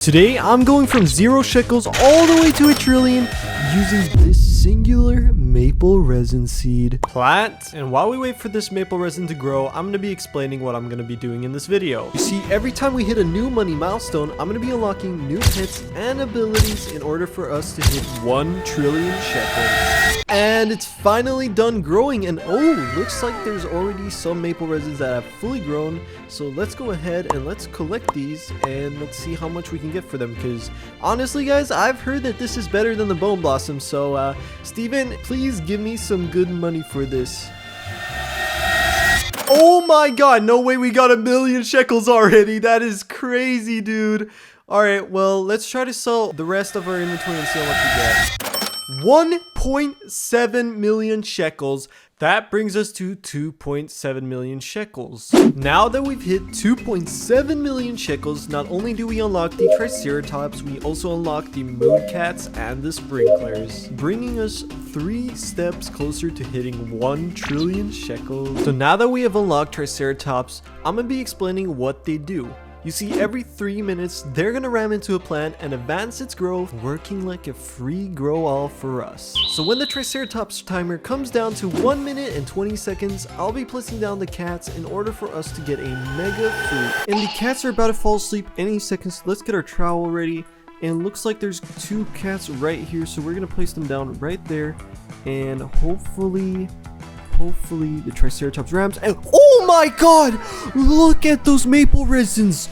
Today, I'm going from 0 shekels all the way to 1 trillion using this singular maple resin seed plant. And while we wait for this maple resin to grow, I'm going to be explaining what I'm going to be doing in this video. You see, every time we hit a new money milestone, I'm going to be unlocking new pets and abilities in order for us to hit 1 trillion shekels. And it's finally done growing, and oh, looks like there's already some maple resins that have fully grown. So let's go ahead and let's collect these and let's see how much we can get for them, because honestly guys, I've heard that this is better than the bone blossom. So Steven, please give me some good money for this. Oh my god, no way, we got 1 million shekels already. That is crazy, dude. All right, well, let's try to sell the rest of our inventory and see how much we get. 1.7 million shekels. That brings us to 2.7 million shekels. Now that we've hit 2.7 million shekels, not only do we unlock the Triceratops, we also unlock the moon cats and the sprinklers, bringing us 3 steps closer to hitting 1 trillion shekels. So now that we have unlocked Triceratops, I'm gonna be explaining what they do. You see, every 3 minutes, they're gonna ram into a plant and advance its growth, working like a free grow all for us. So when the Triceratops timer comes down to 1 minute and 20 seconds, I'll be placing down the cats in order for us to get a mega fruit. And the cats are about to fall asleep any second, so let's get our trowel ready. And it looks like there's 2 cats right here, so we're gonna place them down right there. And hopefully the Triceratops rams, and oh my god, look at those maple resins.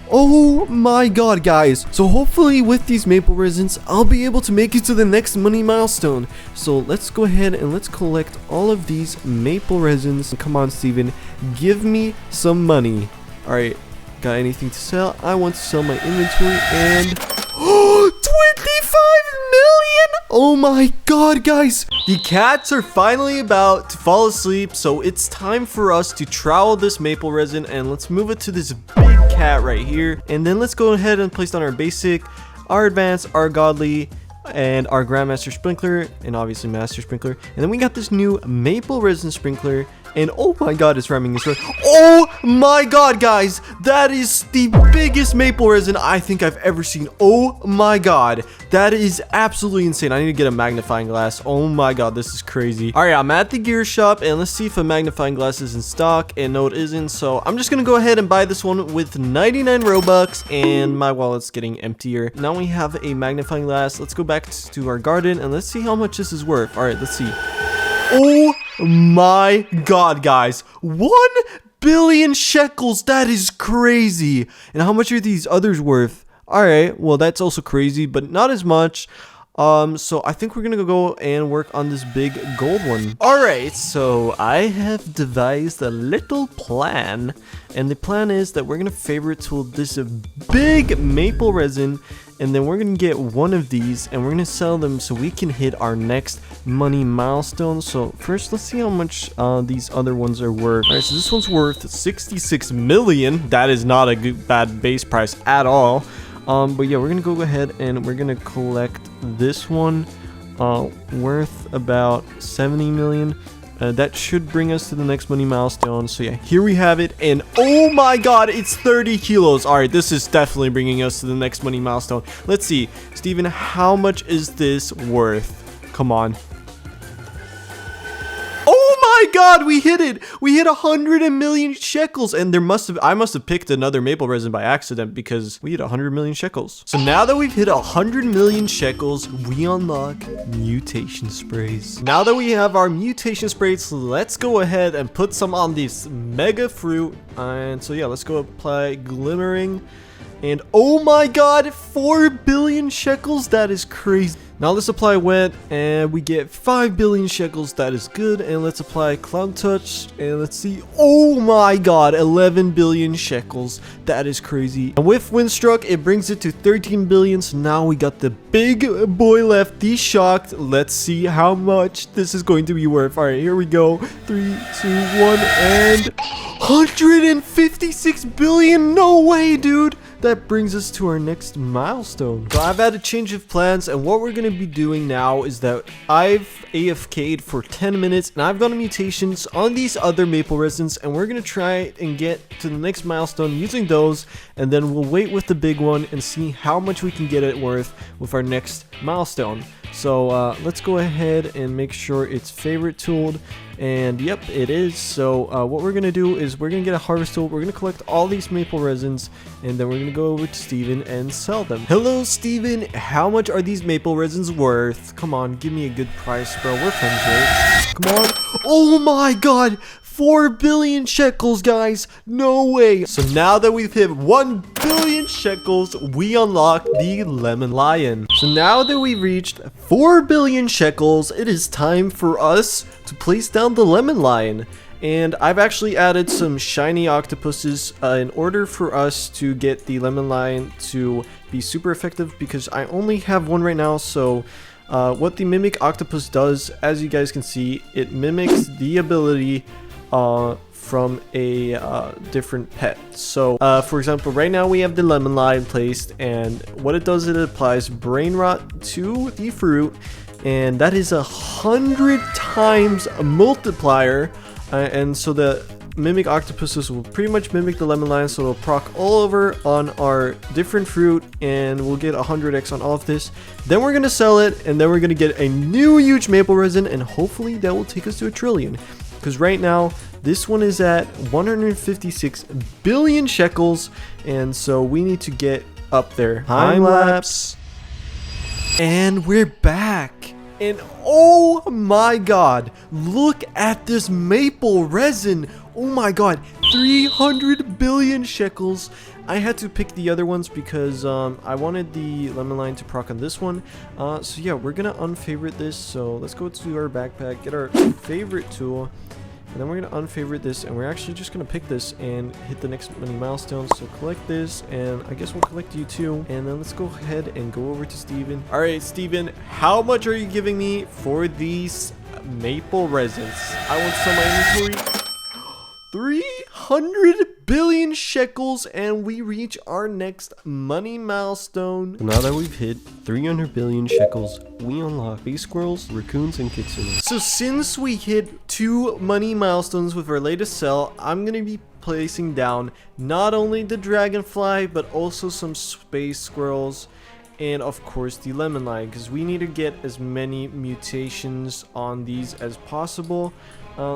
Oh my god, guys. So hopefully with these maple resins, I'll be able to make it to the next money milestone. So let's go ahead and let's collect all of these maple resins. Come on, Steven, give me some money. All right, got anything to sell? I want to sell my inventory and 25 million. Oh my god, guys, the cats are finally about to fall asleep, so it's time for us to trowel this maple resin, and let's move it to this big cat right here. And then let's go ahead and place down our basic, our advanced, our godly, and our grandmaster sprinkler, and obviously master sprinkler. And then we got this new maple resin sprinkler, and oh my god, it's ramming this right. Oh my god, guys, that is the biggest maple resin I think I've ever seen. Oh my god, that is absolutely insane. I need to get a magnifying glass. Oh my god, this is crazy. All right, I'm at the gear shop, and let's see if a magnifying glass is in stock. And no, it isn't, so I'm just gonna go ahead and buy this one with 99 Robux, and my wallet's getting emptier. Now we have a magnifying glass. Let's go back to our garden and let's see how much this is worth. All right, let's see. Oh my god, guys, 1 billion shekels. That is crazy. And how much are these others worth? All right, well, that's also crazy, but not as much. So I think we're gonna go and work on this big gold one. All right, so I have devised a little plan, and the plan is that we're gonna favorite tool this big maple resin, and then we're gonna get one of these and we're gonna sell them so we can hit our next money milestone. So first, let's see how much these other ones are worth. All right, so this one's worth 66 million. That is not a bad base price at all. But yeah, we're gonna go ahead and we're gonna collect this one, worth about 70 million. That should bring us to the next money milestone. So yeah, here we have it, and oh my god, it's 30 kilos. All right, this is definitely bringing us to the next money milestone. Let's see, Steven, how much is this worth? Come on. Oh my god, we hit it. We hit 100 million shekels, and I must have picked another maple resin by accident because we hit 100 million shekels. So now that we've hit 100 million shekels, we unlock mutation sprays. Now that we have our mutation sprays, let's go ahead and put some on this mega fruit. And so yeah, let's go apply glimmering. And oh my god, 4 billion shekels. That is crazy. Now let's apply wet, and we get 5 billion shekels. That is good. And let's apply cloud touch, and let's see. Oh my god, 11 billion shekels. That is crazy. And with windstruck, it brings it to 13 billion. So now we got the big boy left, the shocked. Let's see how much this is going to be worth. All right, here we go. 3, 2, 1, and 156 billion. No way, dude. that brings us to our next milestone. So I've had a change of plans, and what we're going to be doing now is that I've AFK'd for 10 minutes and I've gotten mutations on these other maple resins, and we're going to try and get to the next milestone using those, and then we'll wait with the big one and see how much we can get it worth with our next milestone. So let's go ahead and make sure it's favorite tooled, and yep, it is. So what we're gonna do is we're gonna get a harvest tool, we're gonna collect all these maple resins, and then we're gonna go over to Steven and sell them. Hello Steven, how much are these maple resins worth? Come on, give me a good price, bro. We're friends, right? Come on. Oh my god, 4 billion shekels, guys. No way. So now that we've hit 1 billion shekels, we unlock the lemon lion. So now that we've reached 4 billion shekels, it is time for us to place down the lemon lion. And I've actually added some shiny octopuses in order for us to get the lemon lion to be super effective, because I only have one right now. So what the mimic octopus does, as you guys can see, it mimics the ability from a different pet. So for example, right now we have the lemon lion placed, and what it does is it applies brain rot to the fruit, and that is 100 times a multiplier, and so the mimic octopuses will pretty much mimic the lemon lion, so it'll proc all over on our different fruit, and we'll get 100x on all of this. Then we're gonna sell it, and then we're gonna get a new huge maple resin, and hopefully that will take us to 1 trillion. Because right now, this one is at 156 billion shekels, and so we need to get up there. Time lapse. And we're back. And oh my god, look at this maple resin. Oh my god, 300 billion shekels. I had to pick the other ones because I wanted the lemon lion to proc on this one. So yeah, we're gonna unfavorite this. So let's go to our backpack, get our favorite tool, and then we're gonna unfavorite this, and we're actually just gonna pick this and hit the next many milestones. So collect this, and I guess we'll collect you too. And then let's go ahead and go over to Steven. All right, Steven, how much are you giving me for these maple resins? I want some of my inventory. 300 billion shekels, and we reach our next money milestone. Now that we've hit 300 billion shekels, we unlock base squirrels, raccoons, and kitsune. So since we hit 2 money milestones with our latest sell, I'm gonna be placing down not only the dragonfly but also some space squirrels, and of course the lemon lion, because we need to get as many mutations on these as possible.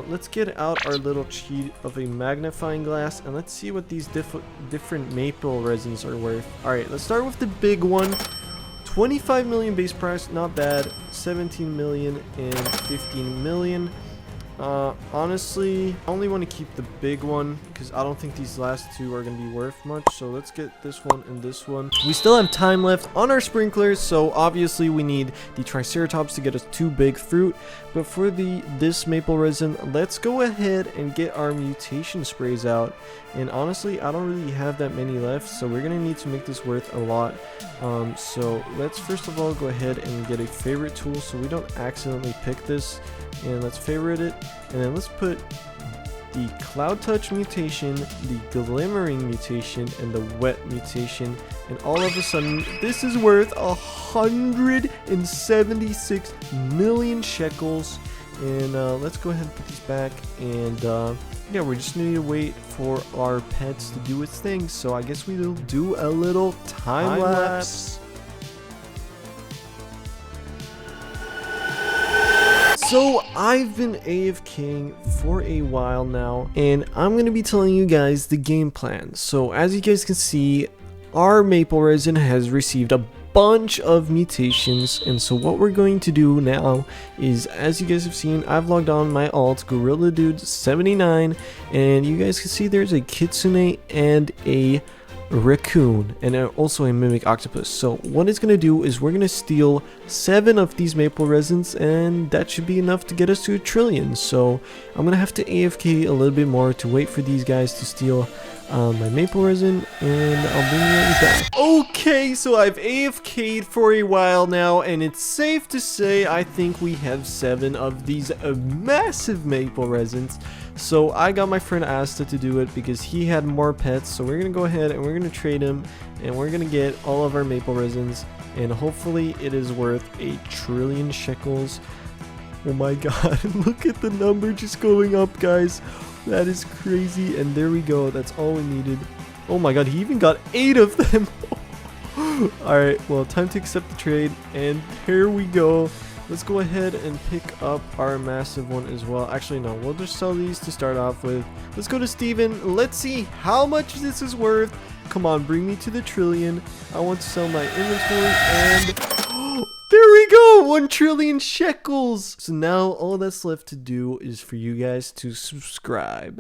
Let's get out our little cheat of a magnifying glass, and let's see what these different maple resins are worth. Alright, let's start with the big one. 25 million base price, not bad. 17 million and 15 million. Honestly, I only want to keep the big one because I don't think these last two are going to be worth much. So let's get this one and this one. We still have time left on our sprinklers, so obviously we need the Triceratops to get us 2 big fruit. But for this maple resin, let's go ahead and get our mutation sprays out. And honestly, I don't really have that many left, so we're going to need to make this worth a lot. So let's first of all go ahead and get a favorite tool so we don't accidentally pick this. And let's favorite it, and then let's put the cloud touch mutation, the glimmering mutation, and the wet mutation, and all of a sudden this is worth 176 million shekels. And let's go ahead and put these back, and yeah, we just need to wait for our pets to do its thing. So I guess we'll do a little time lapse. So I've been AFKing for a while now, and I'm going to be telling you guys the game plan. So as you guys can see, our maple resin has received a bunch of mutations, and so what we're going to do now is, as you guys have seen, I've logged on my alt Gorilla Dude 79, and you guys can see there's a kitsune and a raccoon and also a mimic octopus. So what it's gonna do is we're gonna steal 7 of these maple resins, and that should be enough to get us to 1 trillion. So I'm gonna have to AFK a little bit more to wait for these guys to steal my maple resin, and I'll bring you right back. Okay, so I've AFK'd for a while now, and it's safe to say I think we have 7 of these massive maple resins. So I got my friend Asta to do it because he had more pets. So we're gonna go ahead and we're gonna trade him, and we're gonna get all of our maple resins, and hopefully it is worth 1,000,000,000,000 shekels. Oh my god, look at the number just going up, guys. That is crazy. And there we go. That's all we needed. Oh my god, he even got 8 of them. Alright, well, time to accept the trade. And here we go. Let's go ahead and pick up our massive one as well. Actually, no, we'll just sell these to start off with. Let's go to Steven. Let's see how much this is worth. Come on, bring me to the trillion. I want to sell my inventory, and there we go, 1,000,000,000,000 shekels. So now all that's left to do is for you guys to subscribe.